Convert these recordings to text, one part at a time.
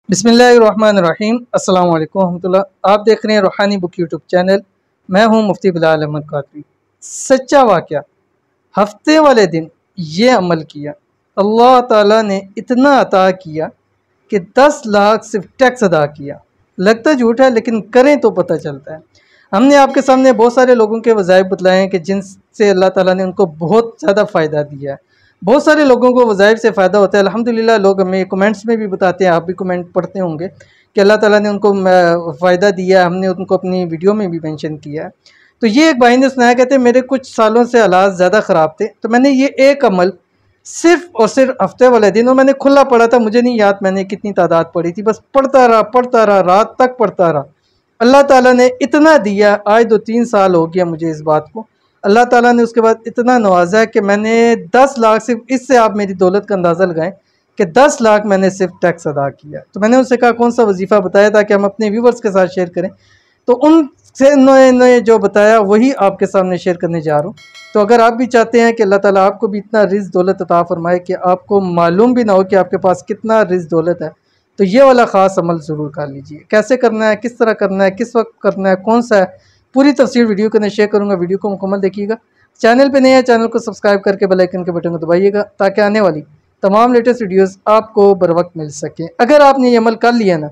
बिस्मिल्लाहिर्रहमानिर्रहीम। अस्सलाम वालेकुम रहमतुल्लाह। आप देख रहे हैं रूहानी बुक यूट्यूब चैनल। मैं हूं मुफ्ती बिलाल अहमद कादरी। सच्चा वाक़या, हफ्ते वाले दिन ये अमल किया, अल्लाह ताला ने इतना अता किया कि 10 लाख सिर्फ टैक्स अदा किया। लगता झूठ है लेकिन करें तो पता चलता है। हमने आपके सामने बहुत सारे लोगों के वज़ाइफ बतलाए हैं कि जिनसे अल्लाह ताला ने उनको बहुत ज़्यादा फ़ायदा दिया है। बहुत सारे लोगों को वज़ाइफ से फ़ायदा होता है। अल्हम्दुलिल्लाह लोग हमें कमेंट्स में भी बताते हैं, आप भी कमेंट पढ़ते होंगे कि अल्लाह ताला ने उनको फ़ायदा दिया, हमने उनको अपनी वीडियो में भी मेंशन किया है। तो ये एक भाई ने सुनाया, कहते मेरे कुछ सालों से हालात ज़्यादा ख़राब थे, तो मैंने ये एक अमल सिर्फ़ और सिर्फ हफ्ते वाले दिन, और मैंने खुला पढ़ा था, मुझे नहीं याद मैंने कितनी तादाद पढ़ी थी, बस पढ़ता रहा, रात तक पढ़ता रहा। अल्लाह ताला ने इतना दिया, आज 2-3 साल हो गया मुझे इस बात को। अल्लाह ताला ने उसके बाद इतना नवाजा है कि मैंने 10 लाख, सिर्फ इससे आप मेरी दौलत का अंदाज़ा लगाएं कि 10 लाख मैंने सिर्फ टैक्स अदा किया। तो मैंने उनसे कहा कौन सा वजीफ़ा बताया था कि हम अपने व्यूवर्स के साथ शेयर करें, तो उनसे नए जो बताया वही आपके सामने शेयर करने जा रहा हूँ। तो अगर आप भी चाहते हैं कि अल्लाह ताला आपको भी इतना रिज़्क़ दौलत अता फरमाए कि आपको मालूम भी ना हो कि आपके पास कितना रिज़्क़ दौलत है, तो ये वाला ख़ास अमल ज़रूर कर लीजिए। कैसे करना है, किस तरह करना है, किस वक्त करना है, कौन सा है, पूरी तफसील वीडियो के अंदर शेयर करूँगा। वीडियो को मुकम्मल देखिएगा। चैनल पे नए हैं, चैनल को सब्सक्राइब करके बेल आइकन के बटन को दबाइएगा ताकि आने वाली तमाम लेटेस्ट वीडियोज़ आपको बर वक्त मिल सकें। अगर आपने ये अमल कर लिया ना,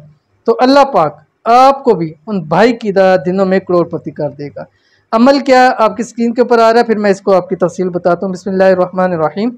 तो अल्लाह पाक आपको भी उन भाई की दिनों में करोड़पति कर देगा। अमल क्या है आपकी स्क्रीन के ऊपर आ रहा है, फिर मैं इसको आपकी तफसील बताता हूँ। बिस्मिल्लाहिर्रहमानिर्रहीम।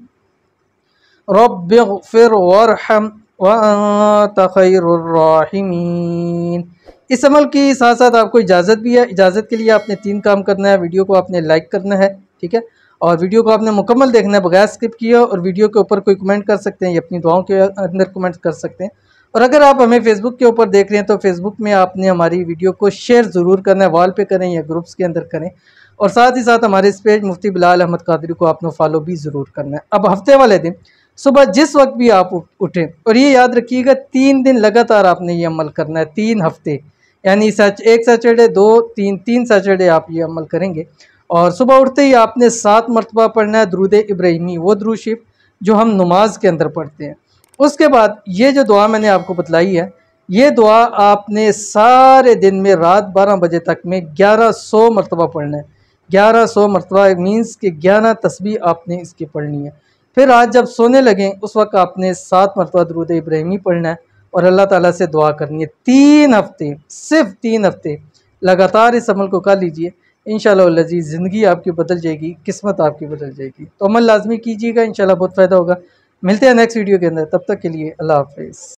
रब्बिग़फ़िर वरहम व अंत खैरुर राहिमीन। इस अमल की साथ साथ आपको इजाज़त भी है। इजाज़त के लिए आपने 3 काम करना है। वीडियो को आपने लाइक करना है, ठीक है, और वीडियो को आपने मुकम्मल देखना है बगैर स्किप किए, और वीडियो के ऊपर कोई कमेंट कर सकते हैं या अपनी दुआओं के अंदर कमेंट कर सकते हैं। और अगर आप हमें फेसबुक के ऊपर देख रहे हैं तो फेसबुक में आपने हमारी वीडियो को शेयर ज़रूर करना है, वॉल पे करें या ग्रुप्स के अंदर करें, और साथ ही साथ हमारे इस पेज मुफ्ती बिलाल अहमद कादरी को आपने फॉलो भी ज़रूर करना है। अब हफ्ते वाले दिन सुबह जिस वक्त भी आप उठें, और ये याद रखिएगा 3 दिन लगातार आपने ये अमल करना है, 3 हफ्ते, यानी एक सैटरडे, 2-3 सैटरडे आप ये अमल करेंगे। और सुबह उठते ही आपने 7 मरतबा पढ़ना है दुरूद इब्राहिमी, वो दुरूद शरीफ जो हम नमाज के अंदर पढ़ते हैं। उसके बाद ये जो दुआ मैंने आपको बतलाई है, ये दुआ आपने सारे दिन में रात 12 बजे तक में 1100 मरतबा पढ़ना है। 1100 मरतबा मीन्स कि 11 तस्बीह आपने इसकी पढ़नी है। फिर आज जब सोने लगें उस वक्त आपने 7 मरतबा दुरूद इब्राहिमी पढ़ना है और अल्लाह ताला से दुआ करनी है। 3 हफ्ते, सिर्फ 3 हफ्ते लगातार इस अमल को कर लीजिए। इंशाअल्लाह लज़ीज़ ज़िंदगी आपकी बदल जाएगी, किस्मत आपकी बदल जाएगी। तो अमल लाजमी कीजिएगा, इंशाअल्लाह बहुत फ़ायदा होगा। मिलते हैं नेक्स्ट वीडियो के अंदर, तब तक के लिए अल्लाह हाफ़िज़।